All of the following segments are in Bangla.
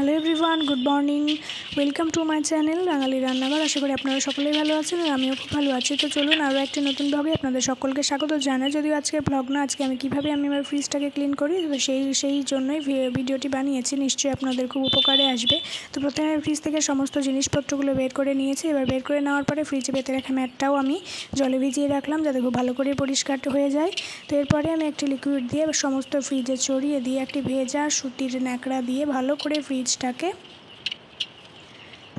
Hello everyone, good morning. Welcome to my channel Bangali Rannaghar. আশা করি আপনারা সকলেই ভালো আছেন আর আমিও খুব ভালো আছি। তো চলুন আরও একটি নতুন ব্লগে আপনাদের সকলকে স্বাগত জানাই। যদিও আজকে ব্লগ না, আজকে আমি কীভাবে আমার ফ্রিজটাকে ক্লিন করি সেই জন্যই ভিডিওটি বানিয়েছি। নিশ্চয়ই আপনাদের খুব উপকারে আসবে। তো প্রথমে ফ্রিজ থেকে সমস্ত জিনিসপত্রগুলো বের করে নিয়েছি। এবার বের করে নেওয়ার পরে ফ্রিজে পেতে রাখা ম্যাটটাও আমি জলে ভিজিয়ে রাখলাম যাতে খুব ভালো করে পরিষ্কার হয়ে যায়। তো এরপরে আমি একটি লিকুইড দিয়ে সমস্ত ফ্রিজে ছড়িয়ে দিয়ে একটি ভেজা সুতির ন্যাকড়া দিয়ে ভালো করে ফ্রিজটাকে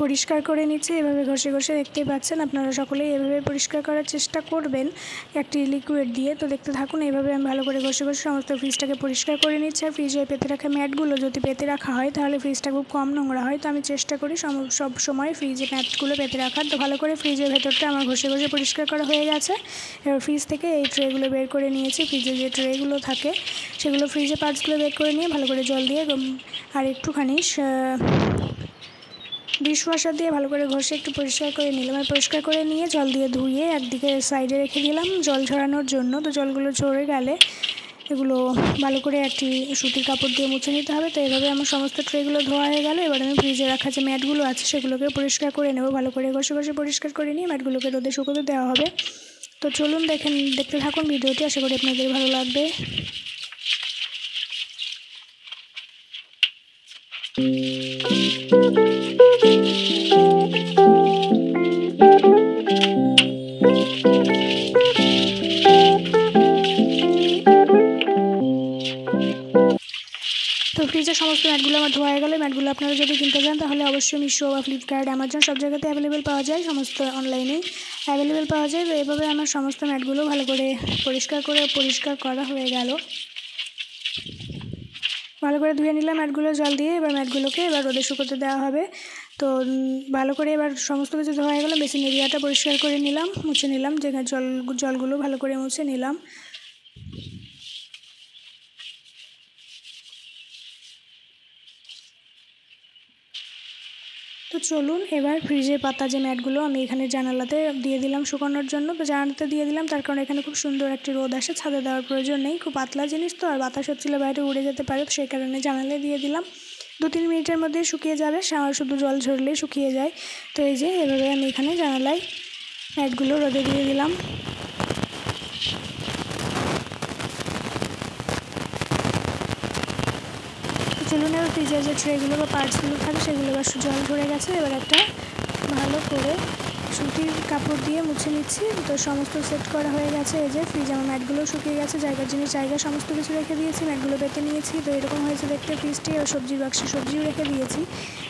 পরিষ্কার করে নিচ্ছে। এভাবে ঘষে ঘষে দেখতেই পাচ্ছেন, আপনারা সকলেই এভাবে পরিষ্কার করার চেষ্টা করবেন একটি লিকুইড দিয়ে। তো দেখতে থাকুন, এইভাবে আমি ভালো করে ঘষে ঘষে সমস্ত ফ্রিজটাকে পরিষ্কার করে নিচ্ছি। আর ফ্রিজে পেতে রাখা ম্যাটগুলো যদি পেতে রাখা হয় তাহলে ফ্রিজটা খুব কম নোংরা হয়। তো আমি চেষ্টা করি সব সময় ফ্রিজে ম্যাটগুলো পেতে রাখার। তো ভালো করে ফ্রিজের ভেতরটা আমার ঘষে ঘষে পরিষ্কার করা হয়ে গেছে। এবার ফ্রিজ থেকে এই ট্রেগুলো বের করে নিয়েছি। ফ্রিজে যে ট্রেগুলো থাকে সেগুলো ফ্রিজে পার্টসগুলো বের করে নিয়ে ভালো করে জল দিয়ে আর একটুখানি ডিশওয়াশার দিয়ে ভালো করে ঘষে একটু পরিষ্কার করে নিলাম। আর পরিষ্কার করে নিয়ে জল দিয়ে ধুয়ে একদিকে সাইডে রেখে দিলাম জল ঝরানোর জন্য। তো জলগুলো ঝরে গেলে এগুলো ভালো করে একটি সুতির কাপড় দিয়ে মুছে নিতে হবে। তো এভাবে আমার সমস্ত ট্রেগুলো ধোয়া হয়ে গেল। এবার আমি ফ্রিজে রাখা যে ম্যাটগুলো আছে সেগুলোকে পরিষ্কার করে নেব। ভালো করে ঘষে ঘষে পরিষ্কার করে নিয়ে ম্যাটগুলোকে রোদে শুকোতে দেওয়া হবে। তো চলুন দেখতে থাকুন ভিডিওটি, আশা করি আপনাদের ভালো লাগবে। তো ফ্রিজের সমস্ত ম্যাটগুলো আমার ধোয়া হয়ে গেলে ম্যাটগুলো আপনারা যদি কিনতে চান তাহলে অবশ্যই মিশো বা ফ্লিপকার্ট, অ্যামাজন সব জায়গাতে অ্যাভেলেবেল পাওয়া যায়, সমস্ত অনলাইনেই অ্যাভেলেবেল পাওয়া যায়। তো এভাবে আমার সমস্ত ম্যাটগুলো ভালো করে পরিষ্কার করা হয়ে গেল। ভালো করে ধুয়ে নিলাম ম্যাটগুলো জল দিয়ে। এবার ম্যাটগুলোকে রোদে শুকোতে দেওয়া হবে। তো ভালো করে এবার সমস্ত কিছু ধোয়া হয়ে গেল। বেসিন এরিয়াটা পরিষ্কার করে নিলাম, মুছে নিলাম, যে জলগুলো ভালো করে মুছে নিলাম। তো চলুন এবার ফ্রিজে পাতা যে ম্যাটগুলো আমি এখানে জানালাতে দিয়ে দিলাম শুকানোর জন্য। তো জানালাতে দিয়ে দিলাম তার কারণে এখানে খুব সুন্দর একটি রোদ আসে, ছাদে দেওয়ার প্রয়োজন নেই। খুব পাতলা জিনিস তো, আর বাতাস হচ্ছিল বাইরে উড়ে যেতে পারে, তো সেই কারণে জানালায় দিয়ে দিলাম। 2-3 মিনিটের মধ্যে শুকিয়ে যাবে, শুধু জল ঝরলেই শুকিয়ে যায়। তো এই যে এভাবে আমি এখানে জানালায় ম্যাটগুলো রোদে দিয়ে দিলাম। চলুন এবার ফ্রিজের যে ট্রেগুলো বা পার্টসগুলো থাকে সেগুলো এবার জল ঝরে গেছে। এবার একটা ভালো করে সুতির কাপড় দিয়ে মুছে নিচ্ছি। তো সমস্ত সেট করা হয়ে গেছে। এই যে ফ্রিজ আমার ম্যাটগুলো শুকিয়ে গেছে, জায়গার জিনিস জায়গায় সমস্ত কিছু রেখে দিয়েছি, ম্যাটগুলো পেতে নিয়েছি। তো এরকম হয়েছে দেখতে ফ্রিজটি। আর সবজির বাক্সে সবজিও রেখে দিয়েছি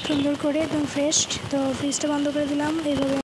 সুন্দর করে, একদম ফ্রেশ। তো ফ্রিজটা বন্ধ করে দিলাম। এইভাবে